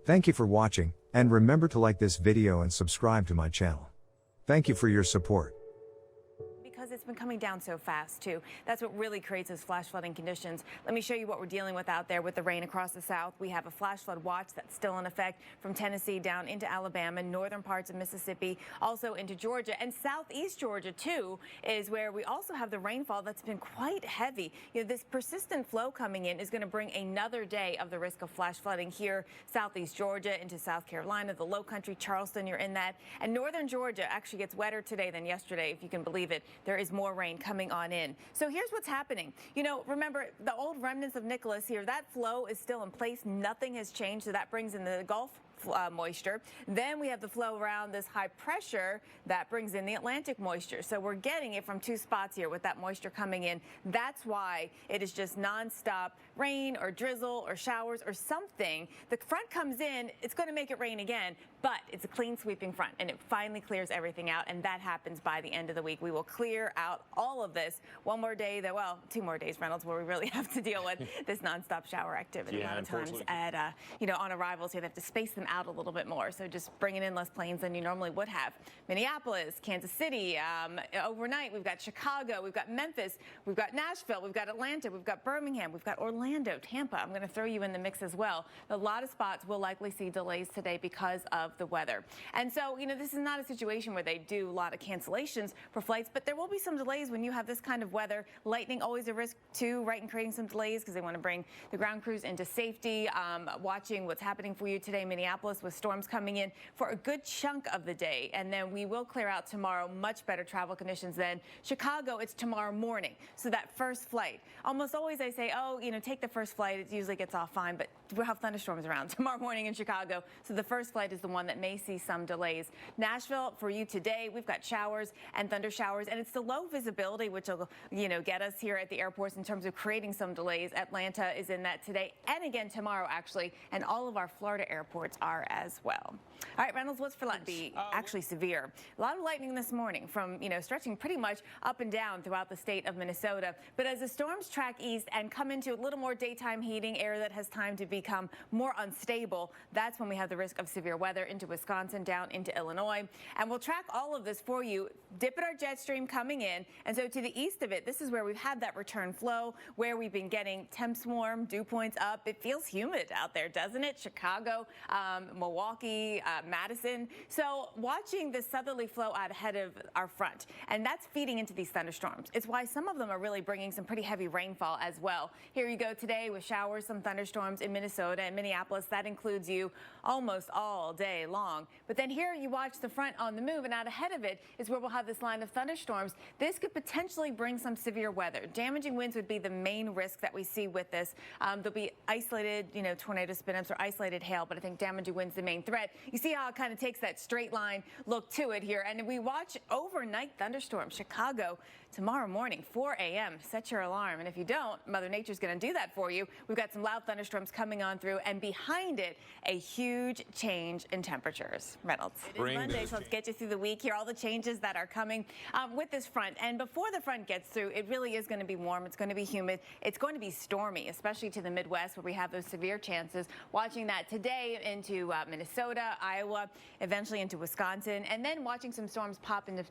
Thank you for watching, and remember to like this video and subscribe to my channel. Thank you for your support. Because it's been coming down so fast, too. That's what really creates those flash flooding conditions. Let me show you what we're dealing with out there with the rain across the south. We have a flash flood watch that's still in effect from Tennessee down into Alabama, northern parts of Mississippi, also into Georgia. And southeast Georgia, too, is where we also have the rainfall that's been quite heavy. You know, this persistent flow coming in is going to bring another day of the risk of flash flooding here, southeast Georgia into South Carolina, the low country, Charleston, you're in that. And northern Georgia actually gets wetter today than yesterday, if you can believe it. There is more rain coming on in. So here's what's happening. You know, remember the old remnants of Nicholas here, that flow is still in place. Nothing has changed. So that brings in the Gulf moisture. Then we have the flow around this high pressure that brings in the Atlantic moisture. So we're getting it from two spots here with that moisture coming in. That's why it is just nonstop rain or drizzle or showers or something. The front comes in, it's going to make it rain again, but it's a clean sweeping front and it finally clears everything out. And that happens by the end of the week. We will clear out all of this. One more day, well, 2 more days, Reynolds, where we really have to deal with this nonstop shower activity. Yeah, a lot of times at, on arrivals, you have to space them out a little bit more. So just bringing in less planes than you normally would have. Minneapolis, Kansas City, overnight we've got Chicago, we've got Memphis, we've got Nashville, we've got Atlanta, we've got Birmingham, we've got Orlando, Tampa. I'm going to throw you in the mix as well. A lot of spots will likely see delays today because of the weather. And so, you know, this is not a situation where they do a lot of cancellations for flights, but there will be some delays when you have this kind of weather. Lightning always a risk too, right, in creating some delays because they want to bring the ground crews into safety. Watching what's happening for you today, Minneapolis, with storms coming in for a good chunk of the day. And then we will clear out tomorrow, much better travel conditions then. Chicago, it's tomorrow morning. So that first flight, almost always I say, oh, you know, take the first flight. It usually gets off fine, but we'll have thunderstorms around tomorrow morning in Chicago. So the first flight is the one that may see some delays. Nashville, for you today, we've got showers and thunder showers, and it's the low visibility which will, you know, get us here at the airports in terms of creating some delays. Atlanta is in that today and again tomorrow, actually, and all of our Florida airports are as well. All right, Reynolds, what's for lunch? Be actually severe. A lot of lightning this morning from, you know, stretching pretty much up and down throughout the state of Minnesota. But as the storms track east and come into a little more daytime heating, air that has time to become more unstable, that's when we have the risk of severe weather into Wisconsin, down into Illinois. And we'll track all of this for you. Dip at our jet stream coming in. And so to the east of it, this is where we've had that return flow, where we've been getting temps warm, dew points up. It feels humid out there, doesn't it? Chicago, Milwaukee, Madison. So watching the southerly flow out ahead of our front, and that's feeding into these thunderstorms. It's why some of them are really bringing some pretty heavy rainfall as well. Here you go today with showers, some thunderstorms in Minnesota and Minneapolis. That includes you almost all day long. But then here you watch the front on the move, and out ahead of it is where we'll have this line of thunderstorms. This could potentially bring some severe weather. Damaging winds would be the main risk that we see with this. There'll be isolated, you know, tornado spin-ups or isolated hail, but I think damaging winds the main threat. You see how it kind of takes that straight line look to it here. And we watch overnight thunderstorms. Chicago tomorrow morning, 4 a.m. Set your alarm. And if you don't, Mother Nature's going to do that for you. We've got some loud thunderstorms coming on through, and behind it, a huge change in temperatures. Reynolds. It is Monday, so let's get you through the week here. All the changes that are coming with this front. And before the front gets through, it really is going to be warm. It's going to be humid. It's going to be stormy, especially to the Midwest where we have those severe chances. Watching that today into Minnesota, Iowa, eventually into Wisconsin, and then watching some storms pop into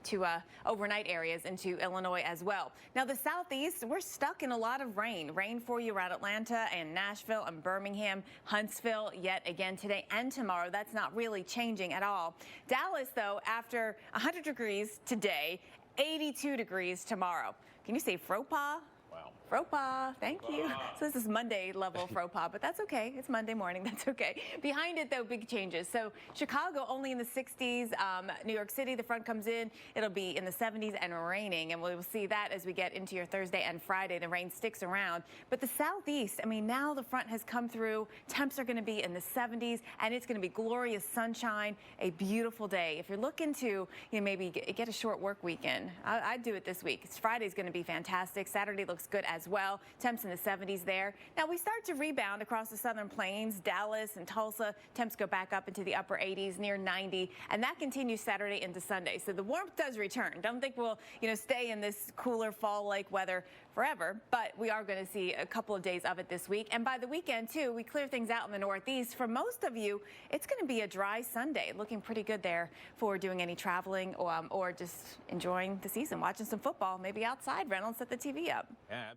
overnight areas into Illinois as well. Now, the southeast, we're stuck in a lot of rain. Rain for you around Atlanta and Nashville and Birmingham, Huntsville yet again today and tomorrow. That's not really changing at all. Dallas, though, after 100 degrees today, 82 degrees tomorrow. Can you say faux pas? Fropa, thank you. So this is Monday level Fropa, but that's okay. It's Monday morning, that's okay. Behind it, though, big changes. So Chicago only in the 60s. New York City, the front comes in. It'll be in the 70s and raining, and we'll see that as we get into your Thursday and Friday. The rain sticks around. But the southeast, I mean, now the front has come through. Temps are going to be in the 70s, and it's going to be glorious sunshine, a beautiful day. If you're looking to, you know, maybe get a short work weekend, I'd do it this week. Friday's going to be fantastic. Saturday looks good as well. Temps in the 70s there. Now we start to rebound across the southern plains. Dallas and Tulsa, temps go back up into the upper 80s, near 90, and that continues Saturday into Sunday. So the warmth does return. Don't think we'll, you know, stay in this cooler fall-like weather forever, but we are going to see a couple of days of it this week. And by the weekend, too, we clear things out in the Northeast. For most of you, it's going to be a dry Sunday, looking pretty good there for doing any traveling or just enjoying the season, watching some football, maybe outside. Reynolds, set the TV up. Yeah.